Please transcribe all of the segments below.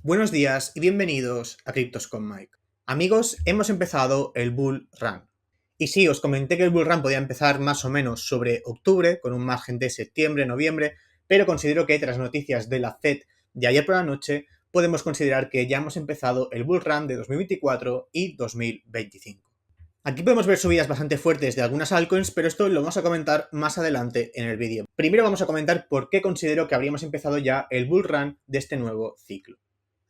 Buenos días y bienvenidos a Criptos con Mike. Amigos, hemos empezado el Bull Run. Y sí, os comenté que el Bull Run podía empezar más o menos sobre octubre, con un margen de septiembre, noviembre, pero considero que tras noticias de la Fed de ayer por la noche, podemos considerar que ya hemos empezado el Bull Run de 2024 y 2025. Aquí podemos ver subidas bastante fuertes de algunas altcoins, pero esto lo vamos a comentar más adelante en el vídeo. Primero vamos a comentar por qué considero que habríamos empezado ya el Bull Run de este nuevo ciclo.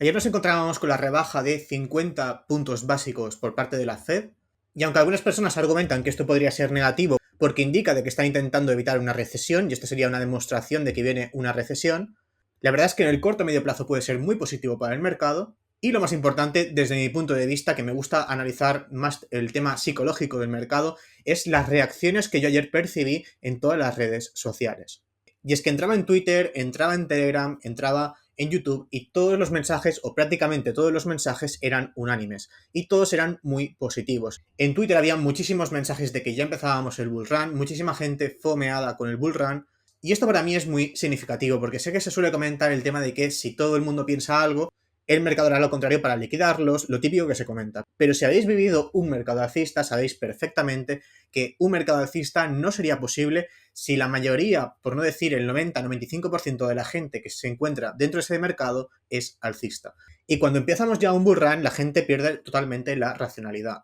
Ayer nos encontrábamos con la rebaja de 50 puntos básicos por parte de la Fed, y aunque algunas personas argumentan que esto podría ser negativo porque indica de que está intentando evitar una recesión, y esto sería una demostración de que viene una recesión, la verdad es que en el corto o medio plazo puede ser muy positivo para el mercado, y lo más importante, desde mi punto de vista, que me gusta analizar más el tema psicológico del mercado, es las reacciones que yo ayer percibí en todas las redes sociales. Y es que entraba en Twitter, entraba en Telegram, entraba en YouTube y todos los mensajes, o prácticamente todos los mensajes, eran unánimes y todos eran muy positivos. En Twitter había muchísimos mensajes de que ya empezábamos el bull run, muchísima gente fomeada con el bull run, y esto para mí es muy significativo porque sé que se suele comentar el tema de que si todo el mundo piensa algo, el mercado hará lo contrario para liquidarlos, lo típico que se comenta. Pero si habéis vivido un mercado alcista, sabéis perfectamente que un mercado alcista no sería posible si la mayoría, por no decir el 90-95% de la gente que se encuentra dentro de ese mercado es alcista. Y cuando empezamos ya un bull run, la gente pierde totalmente la racionalidad.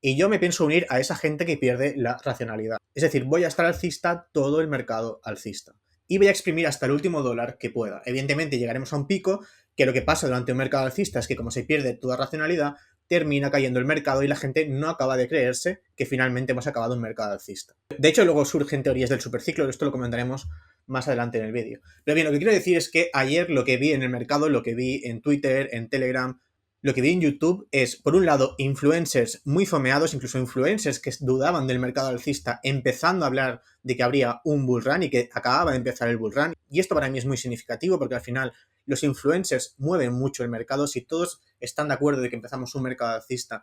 Y yo me pienso unir a esa gente que pierde la racionalidad. Es decir, voy a estar alcista todo el mercado alcista. Y voy a exprimir hasta el último dólar que pueda. Evidentemente llegaremos a un pico, que lo que pasa durante un mercado alcista es que como se pierde toda racionalidad, termina cayendo el mercado y la gente no acaba de creerse que finalmente hemos acabado un mercado alcista. De hecho, luego surgen teorías del superciclo, esto lo comentaremos más adelante en el vídeo. Pero bien, lo que quiero decir es que ayer lo que vi en el mercado, lo que vi en Twitter, en Telegram, lo que vi en YouTube es, por un lado, influencers muy fomeados, incluso influencers que dudaban del mercado alcista, empezando a hablar de que habría un bull run y que acababa de empezar el bull run. Y esto para mí es muy significativo porque al final los influencers mueven mucho el mercado. Si todos están de acuerdo de que empezamos un mercado alcista,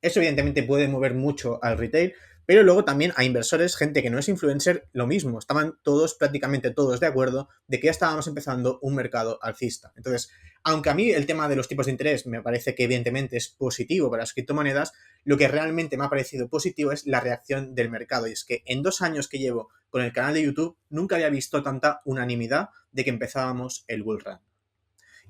eso evidentemente puede mover mucho al retail, pero luego también a inversores, gente que no es influencer, lo mismo. Estaban todos, prácticamente todos, de acuerdo de que ya estábamos empezando un mercado alcista. Entonces, aunque a mí el tema de los tipos de interés me parece que evidentemente es positivo para las criptomonedas, lo que realmente me ha parecido positivo es la reacción del mercado. Y es que en 2 años que llevo con el canal de YouTube, nunca había visto tanta unanimidad de que empezábamos el bull run.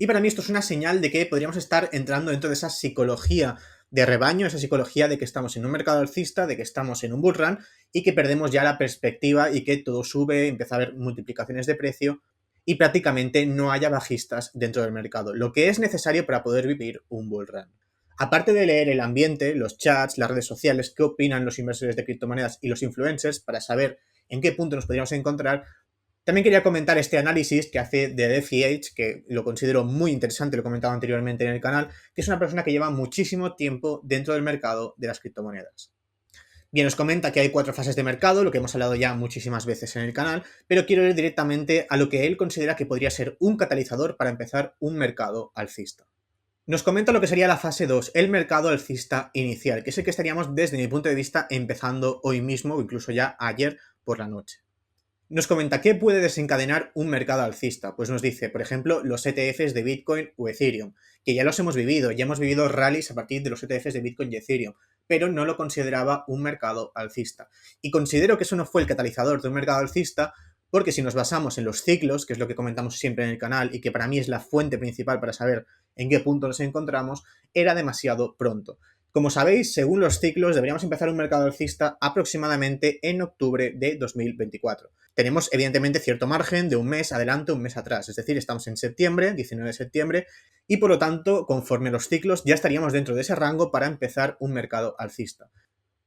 Y para mí esto es una señal de que podríamos estar entrando dentro de esa psicología de rebaño, esa psicología de que estamos en un mercado alcista, de que estamos en un bull run y que perdemos ya la perspectiva y que todo sube, empieza a haber multiplicaciones de precio y prácticamente no haya bajistas dentro del mercado, lo que es necesario para poder vivir un bull run. Aparte de leer el ambiente, los chats, las redes sociales, qué opinan los inversores de criptomonedas y los influencers para saber en qué punto nos podríamos encontrar, también quería comentar este análisis que hace de DeFi, que lo considero muy interesante, lo he comentado anteriormente en el canal, que es una persona que lleva muchísimo tiempo dentro del mercado de las criptomonedas. Bien, os comenta que hay 4 fases de mercado, lo que hemos hablado ya muchísimas veces en el canal, pero quiero ir directamente a lo que él considera que podría ser un catalizador para empezar un mercado alcista. Nos comenta lo que sería la fase 2, el mercado alcista inicial, que es el que estaríamos desde mi punto de vista empezando hoy mismo o incluso ya ayer por la noche. Nos comenta qué puede desencadenar un mercado alcista. Pues nos dice, por ejemplo, los ETFs de Bitcoin o Ethereum, que ya los hemos vivido, ya hemos vivido rallies a partir de los ETFs de Bitcoin y Ethereum, pero no lo consideraba un mercado alcista. Y considero que eso no fue el catalizador de un mercado alcista, porque si nos basamos en los ciclos, que es lo que comentamos siempre en el canal y que para mí es la fuente principal para saber en qué punto nos encontramos, era demasiado pronto. Como sabéis, según los ciclos, deberíamos empezar un mercado alcista aproximadamente en octubre de 2024. Tenemos, evidentemente, cierto margen de un mes adelante, un mes atrás. Es decir, estamos en septiembre, 19 de septiembre, y por lo tanto, conforme los ciclos, ya estaríamos dentro de ese rango para empezar un mercado alcista.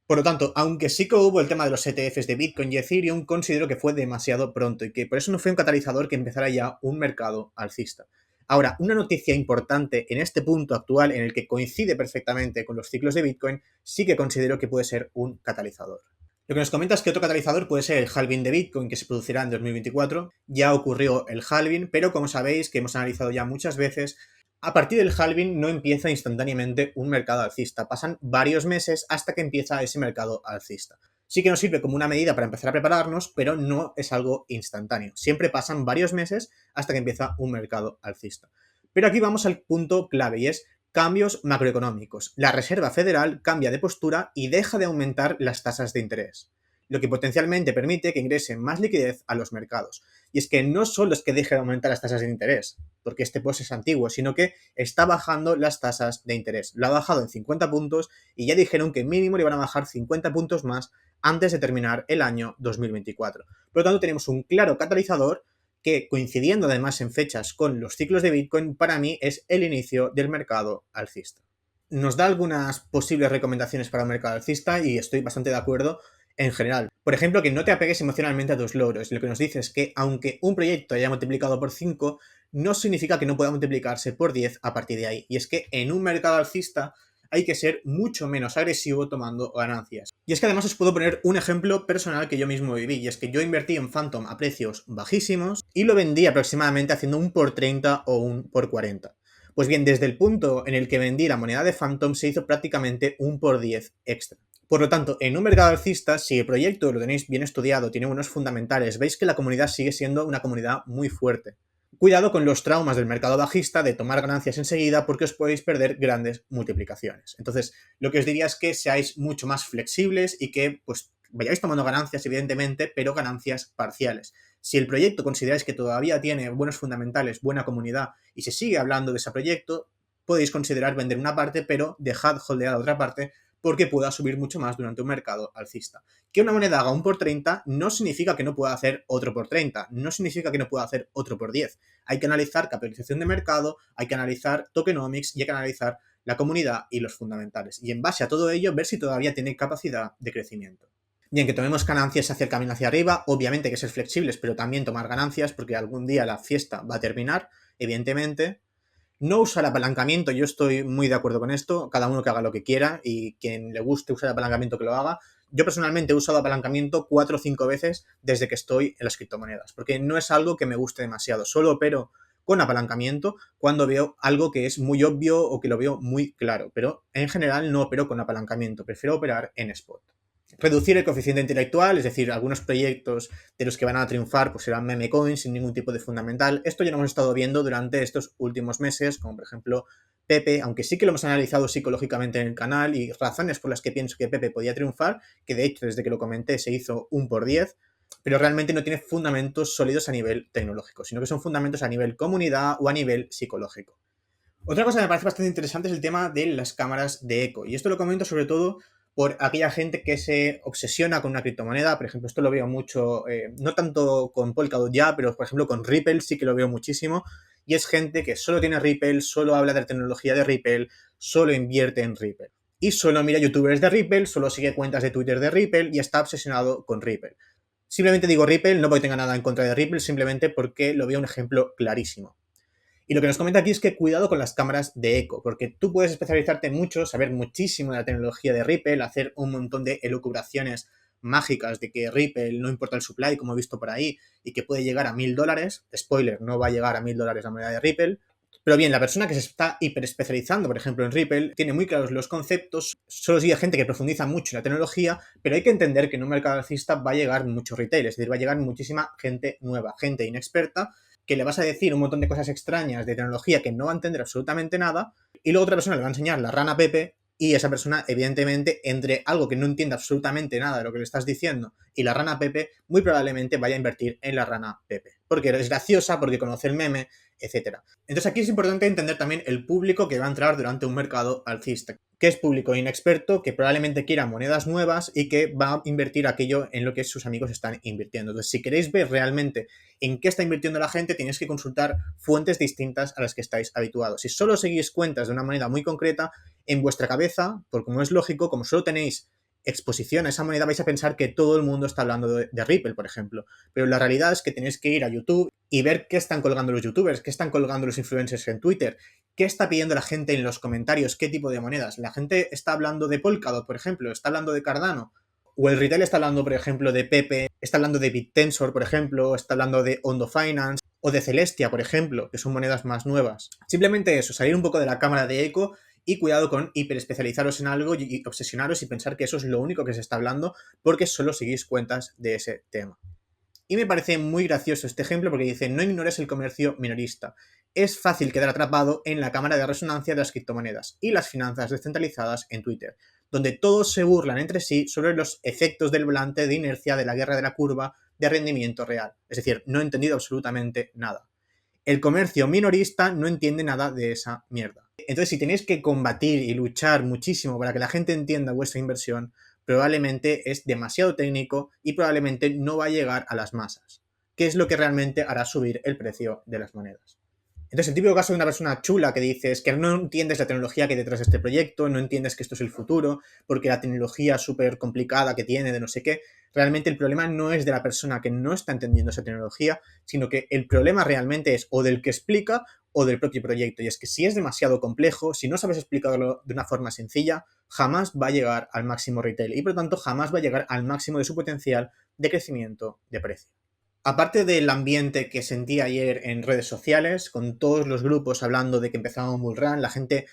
Por lo tanto, aunque sí que hubo el tema de los ETFs de Bitcoin y Ethereum, considero que fue demasiado pronto y que por eso no fue un catalizador que empezara ya un mercado alcista. Ahora, una noticia importante en este punto actual en el que coincide perfectamente con los ciclos de Bitcoin, sí que considero que puede ser un catalizador. Lo que nos comenta es que otro catalizador puede ser el halving de Bitcoin que se producirá en 2024. Ya ocurrió el halving, pero como sabéis, que hemos analizado ya muchas veces, a partir del halving no empieza instantáneamente un mercado alcista. Pasan varios meses hasta que empieza ese mercado alcista. Sí que nos sirve como una medida para empezar a prepararnos, pero no es algo instantáneo. Siempre pasan varios meses hasta que empieza un mercado alcista. Pero aquí vamos al punto clave y es cambios macroeconómicos. La Reserva Federal cambia de postura y deja de aumentar las tasas de interés, lo que potencialmente permite que ingrese más liquidez a los mercados. Y es que no solo es que deje de aumentar las tasas de interés, porque este post es antiguo, sino que está bajando las tasas de interés. Lo ha bajado en 50 puntos y ya dijeron que mínimo le van a bajar 50 puntos más antes de terminar el año 2024. Por lo tanto, tenemos un claro catalizador que, coincidiendo además en fechas con los ciclos de Bitcoin, para mí es el inicio del mercado alcista. Nos da algunas posibles recomendaciones para un mercado alcista y estoy bastante de acuerdo en general. Por ejemplo, que no te apegues emocionalmente a tus logros. Lo que nos dice es que aunque un proyecto haya multiplicado por 5, no significa que no pueda multiplicarse por 10 a partir de ahí. Y es que en un mercado alcista hay que ser mucho menos agresivo tomando ganancias. Y es que además os puedo poner un ejemplo personal que yo mismo viví, y es que yo invertí en Phantom a precios bajísimos y lo vendí aproximadamente haciendo un por 30 o un por 40. Pues bien, desde el punto en el que vendí la moneda de Phantom se hizo prácticamente un por 10 extra. Por lo tanto, en un mercado alcista, si el proyecto lo tenéis bien estudiado, tiene unos fundamentales, veis que la comunidad sigue siendo una comunidad muy fuerte. Cuidado con los traumas del mercado bajista de tomar ganancias enseguida porque os podéis perder grandes multiplicaciones. Entonces, lo que os diría es que seáis mucho más flexibles y que pues vayáis tomando ganancias, evidentemente, pero ganancias parciales. Si el proyecto consideráis que todavía tiene buenos fundamentales, buena comunidad y se sigue hablando de ese proyecto, podéis considerar vender una parte, pero dejad holdeada otra parte porque pueda subir mucho más durante un mercado alcista. Que una moneda haga un por 30 no significa que no pueda hacer otro por 30, no significa que no pueda hacer otro por 10. Hay que analizar capitalización de mercado, hay que analizar tokenomics y hay que analizar la comunidad y los fundamentales. Y en base a todo ello, ver si todavía tiene capacidad de crecimiento. Bien, que tomemos ganancias hacia el camino hacia arriba, obviamente hay que ser flexibles, pero también tomar ganancias porque algún día la fiesta va a terminar, evidentemente. No usar apalancamiento, yo estoy muy de acuerdo con esto, cada uno que haga lo que quiera y quien le guste usar apalancamiento que lo haga. Yo personalmente he usado apalancamiento 4 o 5 veces desde que estoy en las criptomonedas, porque no es algo que me guste demasiado, solo opero con apalancamiento cuando veo algo que es muy obvio o que lo veo muy claro, pero en general no opero con apalancamiento, prefiero operar en spot. Reducir el coeficiente intelectual, es decir, algunos proyectos de los que van a triunfar pues serán meme coins sin ningún tipo de fundamental. Esto ya lo hemos estado viendo durante estos últimos meses, como por ejemplo Pepe, aunque sí que lo hemos analizado psicológicamente en el canal y razones por las que pienso que Pepe podía triunfar, que de hecho desde que lo comenté se hizo un por 10, pero realmente no tiene fundamentos sólidos a nivel tecnológico, sino que son fundamentos a nivel comunidad o a nivel psicológico. Otra cosa que me parece bastante interesante es el tema de las cámaras de eco. Y esto lo comento sobre todo por aquella gente que se obsesiona con una criptomoneda. Por ejemplo, esto lo veo mucho, no tanto con Polkadot ya, pero por ejemplo con Ripple sí que lo veo muchísimo. Y es gente que solo tiene Ripple, solo habla de la tecnología de Ripple, solo invierte en Ripple. Y solo mira youtubers de Ripple, solo sigue cuentas de Twitter de Ripple y está obsesionado con Ripple. Simplemente digo Ripple, no porque tenga nada en contra de Ripple, simplemente porque lo veo un ejemplo clarísimo. Y lo que nos comenta aquí es que cuidado con las cámaras de eco, porque tú puedes especializarte mucho, saber muchísimo de la tecnología de Ripple, hacer un montón de elucubraciones mágicas de que Ripple no importa el supply, como he visto por ahí, y que puede llegar a $1000. Spoiler, no va a llegar a $1000 la moneda de Ripple. Pero bien, la persona que se está hiperespecializando, por ejemplo, en Ripple, tiene muy claros los conceptos, solo sigue gente que profundiza mucho en la tecnología, pero hay que entender que en un mercado alcista va a llegar mucho retail, es decir, va a llegar muchísima gente nueva, gente inexperta, que le vas a decir un montón de cosas extrañas de tecnología que no va a entender absolutamente nada, y luego otra persona le va a enseñar la rana Pepe, y esa persona, evidentemente, entre algo que no entiende absolutamente nada de lo que le estás diciendo y la rana Pepe, muy probablemente vaya a invertir en la rana Pepe. Porque es graciosa, porque conoce el meme, etcétera. Entonces aquí es importante entender también el público que va a entrar durante un mercado alcista, que es público inexperto, que probablemente quiera monedas nuevas y que va a invertir aquello en lo que sus amigos están invirtiendo. Entonces, si queréis ver realmente en qué está invirtiendo la gente, tenéis que consultar fuentes distintas a las que estáis habituados. Si solo seguís cuentas de una moneda muy concreta, en vuestra cabeza, por como es lógico, como solo tenéis exposición a esa moneda, vais a pensar que todo el mundo está hablando de Ripple, por ejemplo. Pero la realidad es que tenéis que ir a YouTube y ver qué están colgando los youtubers, qué están colgando los influencers en Twitter, qué está pidiendo la gente en los comentarios, qué tipo de monedas. La gente está hablando de Polkadot, por ejemplo, está hablando de Cardano, o el retail está hablando, por ejemplo, de Pepe, está hablando de BitTensor, por ejemplo, está hablando de Ondo Finance, o de Celestia, por ejemplo, que son monedas más nuevas. Simplemente eso, salir un poco de la cámara de eco y cuidado con hiperespecializaros en algo y obsesionaros y pensar que eso es lo único que se está hablando porque solo seguís cuentas de ese tema. Y me parece muy gracioso este ejemplo porque dice, no ignores el comercio minorista. es fácil quedar atrapado en la cámara de resonancia de las criptomonedas y las finanzas descentralizadas en Twitter, donde todos se burlan entre sí sobre los efectos del volante de inercia de la guerra de la curva de rendimiento real. Es decir, no he entendido absolutamente nada. El comercio minorista no entiende nada de esa mierda. Entonces, si tenéis que combatir y luchar muchísimo para que la gente entienda vuestra inversión, probablemente es demasiado técnico y probablemente no va a llegar a las masas, que es lo que realmente hará subir el precio de las monedas. Entonces, el típico caso de una persona chula que dice es que no entiendes la tecnología que hay detrás de este proyecto, no entiendes que esto es el futuro, porque la tecnología súper complicada que tiene de no sé qué, realmente el problema no es de la persona que no está entendiendo esa tecnología, sino que el problema realmente es o del que explica o del propio proyecto. Y es que si es demasiado complejo, si no sabes explicarlo de una forma sencilla, jamás va a llegar al máximo retail y por lo tanto jamás va a llegar al máximo de su potencial de crecimiento de precio. Aparte del ambiente que sentí ayer en redes sociales, con todos los grupos hablando de que empezaba un bull run, la gente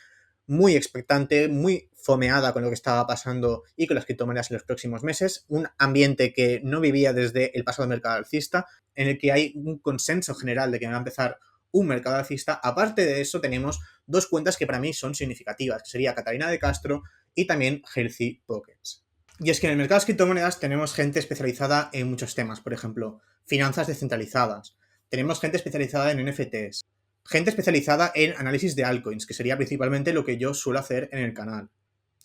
muy expectante, muy fomeada con lo que estaba pasando y con las criptomonedas en los próximos meses, un ambiente que no vivía desde el pasado mercado alcista, en el que hay un consenso general de que va a empezar un mercado alcista. Aparte de eso, tenemos dos cuentas que para mí son significativas, que sería Catalina de Castro y también Healthy Pockets. Y es que en el mercado de criptomonedas tenemos gente especializada en muchos temas, por ejemplo, finanzas descentralizadas. Tenemos gente especializada en NFTs. Gente especializada en análisis de altcoins, que sería principalmente lo que yo suelo hacer en el canal.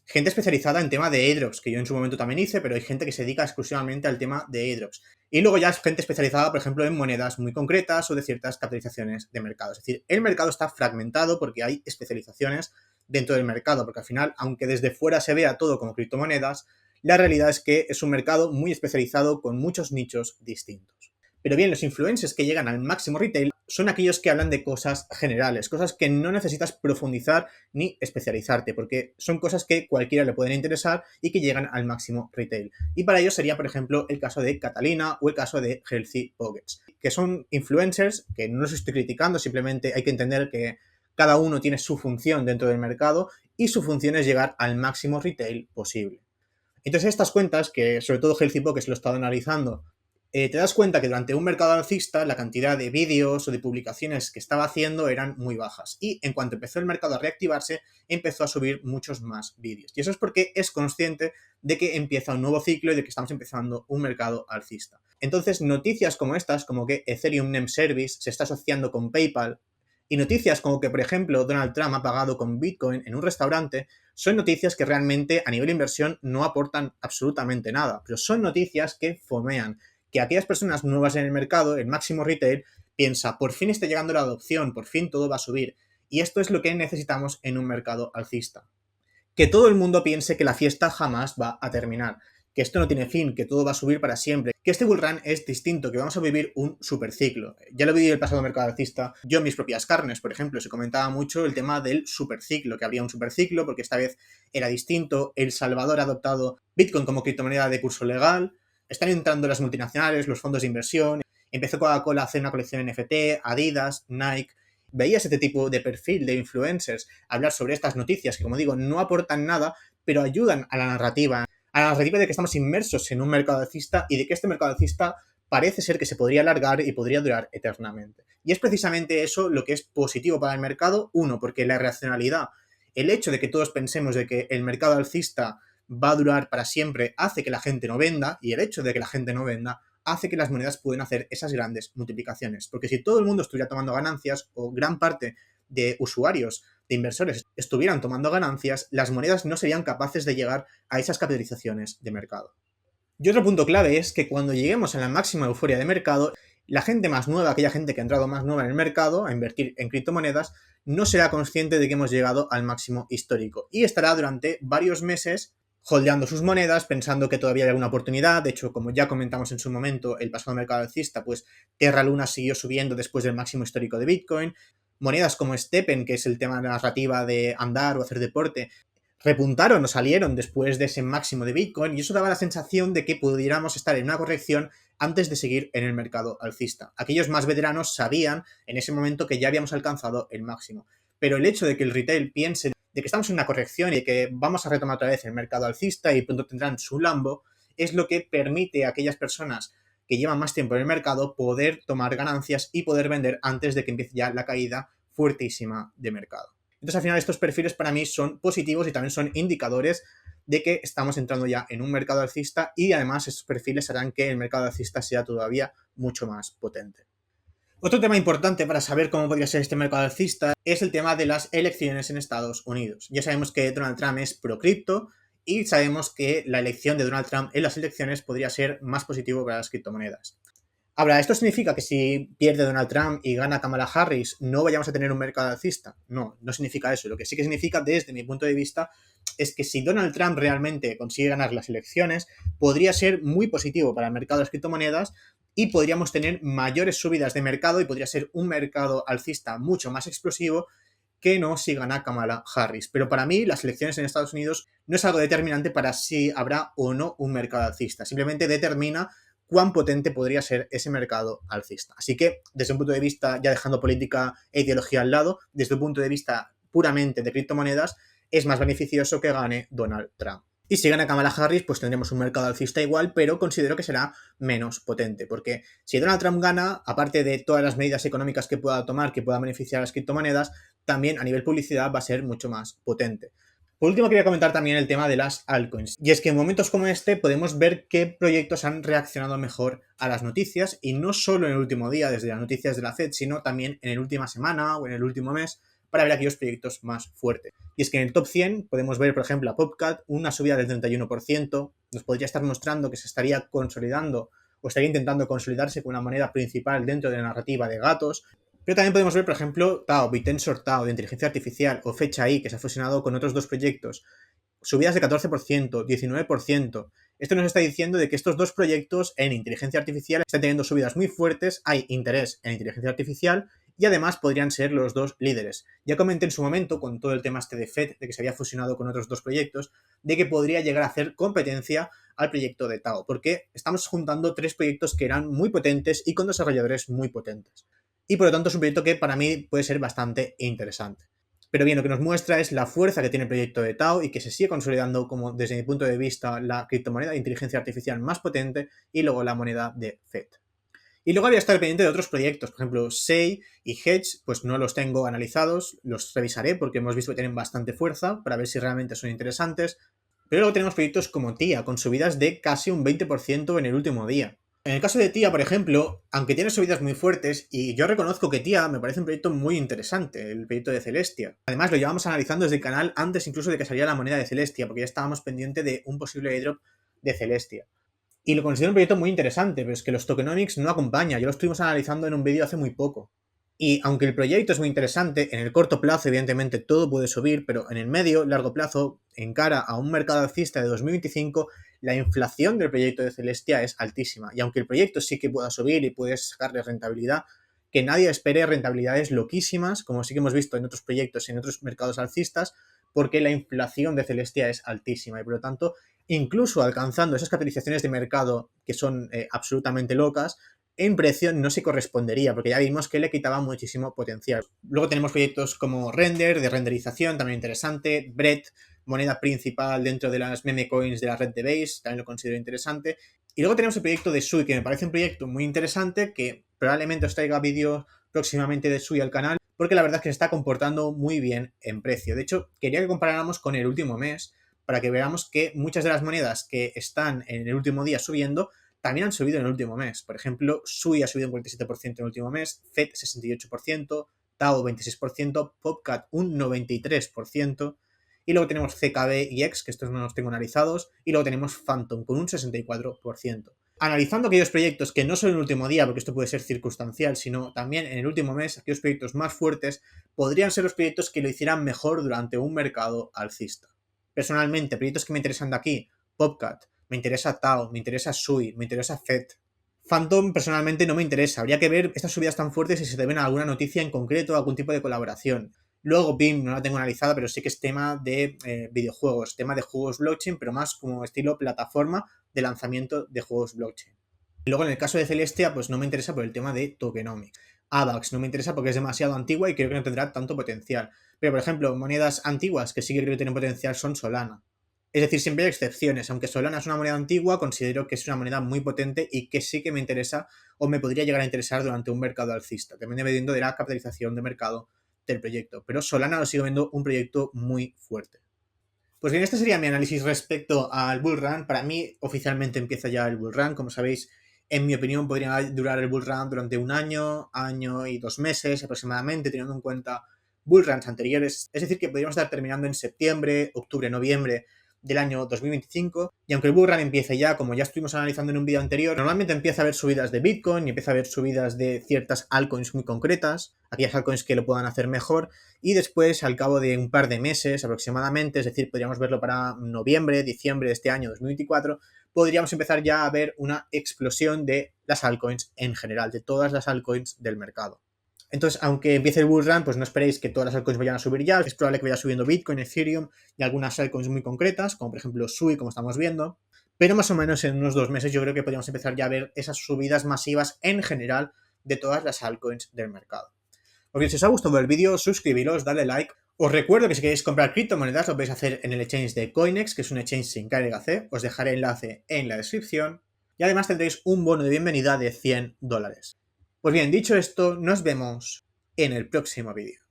Gente especializada en tema de airdrops, que yo en su momento también hice, pero hay gente que se dedica exclusivamente al tema de airdrops. Y luego ya es gente especializada, por ejemplo, en monedas muy concretas o de ciertas capitalizaciones de mercado. Es decir, el mercado está fragmentado porque hay especializaciones dentro del mercado, porque al final, aunque desde fuera se vea todo como criptomonedas, la realidad es que es un mercado muy especializado con muchos nichos distintos. Pero bien, los influencers que llegan al máximo retail son aquellos que hablan de cosas generales, cosas que no necesitas profundizar ni especializarte, porque son cosas que cualquiera le pueden interesar y que llegan al máximo retail. Y para ello sería, por ejemplo, el caso de Catalina o el caso de Healthy Pockets, que son influencers que no los estoy criticando, simplemente hay que entender que cada uno tiene su función dentro del mercado y su función es llegar al máximo retail posible. Entonces estas cuentas, que sobre todo Healthy Pockets lo he estado analizando, te das cuenta que durante un mercado alcista la cantidad de vídeos o de publicaciones que estaba haciendo eran muy bajas. Y en cuanto empezó el mercado a reactivarse, empezó a subir muchos más vídeos. Y eso es porque es consciente de que empieza un nuevo ciclo y de que estamos empezando un mercado alcista. Entonces, noticias como estas, como que Ethereum Name Service se está asociando con PayPal, y noticias como que, por ejemplo, Donald Trump ha pagado con Bitcoin en un restaurante, son noticias que realmente a nivel de inversión no aportan absolutamente nada, pero son noticias que fomean que aquellas personas nuevas en el mercado, el máximo retail, piensa, por fin está llegando la adopción, por fin todo va a subir. Y esto es lo que necesitamos en un mercado alcista. Que todo el mundo piense que la fiesta jamás va a terminar, que esto no tiene fin, que todo va a subir para siempre, que este bull run es distinto, que vamos a vivir un superciclo. Ya lo viví el pasado mercado alcista, yo en mis propias carnes, por ejemplo, se comentaba mucho el tema del superciclo, que habría un superciclo porque esta vez era distinto, El Salvador ha adoptado Bitcoin como criptomoneda de curso legal, están entrando las multinacionales, los fondos de inversión, empezó Coca-Cola a hacer una colección NFT, Adidas, Nike. Veías este tipo de perfil de influencers hablar sobre estas noticias que, como digo, no aportan nada, pero ayudan a la narrativa de que estamos inmersos en un mercado alcista y de que este mercado alcista parece ser que se podría alargar y podría durar eternamente. Y es precisamente eso lo que es positivo para el mercado. Uno, porque la racionalidad, el hecho de que todos pensemos de que el mercado alcista va a durar para siempre, hace que la gente no venda, y el hecho de que la gente no venda hace que las monedas puedan hacer esas grandes multiplicaciones. Porque si todo el mundo estuviera tomando ganancias, o gran parte de usuarios, de inversores, estuvieran tomando ganancias, las monedas no serían capaces de llegar a esas capitalizaciones de mercado. Y otro punto clave es que cuando lleguemos a la máxima euforia de mercado, la gente más nueva, aquella gente que ha entrado más nueva en el mercado a invertir en criptomonedas, no será consciente de que hemos llegado al máximo histórico y estará durante varios meses holdeando sus monedas, pensando que todavía hay alguna oportunidad. De hecho, como ya comentamos en su momento, el pasado mercado alcista, pues Terra Luna siguió subiendo después del máximo histórico de Bitcoin. Monedas como Steppen, que es el tema de la narrativa de andar o hacer deporte, repuntaron o salieron después de ese máximo de Bitcoin y eso daba la sensación de que pudiéramos estar en una corrección antes de seguir en el mercado alcista. Aquellos más veteranos sabían en ese momento que ya habíamos alcanzado el máximo. Pero el hecho de que el retail piense de que estamos en una corrección y de que vamos a retomar otra vez el mercado alcista y pronto tendrán su Lambo, es lo que permite a aquellas personas que llevan más tiempo en el mercado poder tomar ganancias y poder vender antes de que empiece ya la caída fuertísima de mercado. Entonces, al final, estos perfiles para mí son positivos y también son indicadores de que estamos entrando ya en un mercado alcista y además estos perfiles harán que el mercado alcista sea todavía mucho más potente. Otro tema importante para saber cómo podría ser este mercado alcista es el tema de las elecciones en Estados Unidos. Ya sabemos que Donald Trump es pro cripto y sabemos que la elección de Donald Trump en las elecciones podría ser más positivo para las criptomonedas. Ahora, ¿esto significa que si pierde Donald Trump y gana Kamala Harris no vayamos a tener un mercado alcista? No, no significa eso. Lo que sí que significa, desde mi punto de vista, es que si Donald Trump realmente consigue ganar las elecciones, podría ser muy positivo para el mercado de las criptomonedas y podríamos tener mayores subidas de mercado y podría ser un mercado alcista mucho más explosivo que no si gana Kamala Harris. Pero para mí, las elecciones en Estados Unidos no es algo determinante para si habrá o no un mercado alcista. Simplemente determina cuán potente podría ser ese mercado alcista. Así que, desde un punto de vista, ya dejando política e ideología al lado, desde un punto de vista puramente de criptomonedas, es más beneficioso que gane Donald Trump. Y si gana Kamala Harris, pues tendremos un mercado alcista igual, pero considero que será menos potente, porque si Donald Trump gana, aparte de todas las medidas económicas que pueda tomar, que pueda beneficiar a las criptomonedas, también a nivel publicidad va a ser mucho más potente. Por último, quería comentar también el tema de las altcoins. Y es que en momentos como este podemos ver qué proyectos han reaccionado mejor a las noticias, y no solo en el último día, desde las noticias de la Fed, sino también en la última semana o en el último mes, para ver aquellos proyectos más fuertes. Y es que en el top 100 podemos ver, por ejemplo, a PopCat, una subida del 31%, nos podría estar mostrando que se estaría consolidando o estaría intentando consolidarse con una moneda principal dentro de la narrativa de gatos. Pero también podemos ver, por ejemplo, Tao, Bitensor Tao de inteligencia artificial o Fecha I, que se ha fusionado con otros dos proyectos. Subidas de 14%, 19%. Esto nos está diciendo de que estos dos proyectos en inteligencia artificial están teniendo subidas muy fuertes, hay interés en inteligencia artificial y además podrían ser los dos líderes. Ya comenté en su momento, con todo el tema este de Fed, de que se había fusionado con otros dos proyectos, de que podría llegar a hacer competencia al proyecto de Tao, porque estamos juntando tres proyectos que eran muy potentes y con desarrolladores muy potentes. Y por lo tanto es un proyecto que para mí puede ser bastante interesante. Pero bien, lo que nos muestra es la fuerza que tiene el proyecto de Tao y que se sigue consolidando como, desde mi punto de vista, la criptomoneda de inteligencia artificial más potente y luego la moneda de Fed. Y luego había que estar pendiente de otros proyectos, por ejemplo, SEI y Hedge, pues no los tengo analizados, los revisaré porque hemos visto que tienen bastante fuerza para ver si realmente son interesantes. Pero luego tenemos proyectos como TIA, con subidas de casi un 20% en el último día. En el caso de TIA, por ejemplo, aunque tiene subidas muy fuertes, y yo reconozco que TIA me parece un proyecto muy interesante, el proyecto de Celestia. Además, lo llevamos analizando desde el canal antes incluso de que saliera la moneda de Celestia, porque ya estábamos pendientes de un posible airdrop de Celestia. Y lo considero un proyecto muy interesante, pero es que los tokenomics no acompañan. Ya lo estuvimos analizando en un vídeo hace muy poco. Y aunque el proyecto es muy interesante, en el corto plazo, evidentemente, todo puede subir, pero en el medio, largo plazo, en cara a un mercado alcista de 2025, la inflación del proyecto de Celestia es altísima. Y aunque el proyecto sí que pueda subir y puede sacarle rentabilidad, que nadie espere rentabilidades loquísimas, como sí que hemos visto en otros proyectos y en otros mercados alcistas, porque la inflación de Celestia es altísima y por lo tanto, incluso alcanzando esas capitalizaciones de mercado que son absolutamente locas, en precio no se correspondería, porque ya vimos que le quitaba muchísimo potencial. Luego tenemos proyectos como Render, de renderización, también interesante, Bread, moneda principal dentro de las meme coins de la red de Base, también lo considero interesante. Y luego tenemos el proyecto de Sui, que me parece un proyecto muy interesante, que probablemente os traiga vídeos próximamente de Sui al canal, porque la verdad es que se está comportando muy bien en precio. De hecho, quería que comparáramos con el último mes, para que veamos que muchas de las monedas que están en el último día subiendo también han subido en el último mes. Por ejemplo, Sui ha subido un 47% en el último mes, Fed 68%, Tao 26%, PopCat un 93%, y luego tenemos CKB y X, que estos no los tengo analizados, y luego tenemos Phantom con un 64%. Analizando aquellos proyectos que no son en el último día, porque esto puede ser circunstancial, sino también en el último mes, aquellos proyectos más fuertes podrían ser los proyectos que lo hicieran mejor durante un mercado alcista. Personalmente, proyectos que me interesan de aquí, PopCat, me interesa Tao, me interesa Sui, me interesa Fed. Phantom personalmente no me interesa, habría que ver estas subidas tan fuertes si se deben a alguna noticia en concreto, a algún tipo de colaboración. Luego BIM no la tengo analizada, pero sí que es tema de videojuegos, tema de juegos blockchain, pero más como estilo plataforma de lanzamiento de juegos blockchain. Y luego en el caso de Celestia, pues no me interesa por el tema de tokenomics. AVAX no me interesa porque es demasiado antigua y creo que no tendrá tanto potencial. Pero por ejemplo, monedas antiguas que sí que creo que tienen potencial son Solana. Es decir, siempre hay excepciones. Aunque Solana es una moneda antigua, considero que es una moneda muy potente y que sí que me interesa o me podría llegar a interesar durante un mercado alcista, también dependiendo de la capitalización de mercado del proyecto, pero Solana lo sigo viendo un proyecto muy fuerte. Pues bien, este sería mi análisis respecto al bull run. Para mí, oficialmente empieza ya el bull run. Como sabéis, en mi opinión, podría durar el bull run durante un año, año y 2 meses aproximadamente, teniendo en cuenta bull runs anteriores. Es decir, que podríamos estar terminando en septiembre, octubre, noviembre del año 2025. Y aunque el bull run empiece ya, como ya estuvimos analizando en un vídeo anterior, normalmente empieza a haber subidas de Bitcoin y empieza a haber subidas de ciertas altcoins muy concretas, aquellas altcoins que lo puedan hacer mejor, y después, al cabo de un par de meses aproximadamente, es decir, podríamos verlo para noviembre, diciembre de este año 2024, podríamos empezar ya a ver una explosión de las altcoins en general, de todas las altcoins del mercado. Entonces, aunque empiece el bull run, pues no esperéis que todas las altcoins vayan a subir ya. Es probable que vaya subiendo Bitcoin, Ethereum y algunas altcoins muy concretas, como por ejemplo Sui, como estamos viendo. Pero más o menos en unos 2 meses yo creo que podríamos empezar ya a ver esas subidas masivas en general de todas las altcoins del mercado. Pues bien, si os ha gustado el vídeo, suscribiros, dale like. Os recuerdo que si queréis comprar criptomonedas lo podéis hacer en el exchange de Coinex, que es un exchange sin carga C. Os dejaré el enlace en la descripción. Y además tendréis un bono de bienvenida de $100. Pues bien, dicho esto, nos vemos en el próximo vídeo.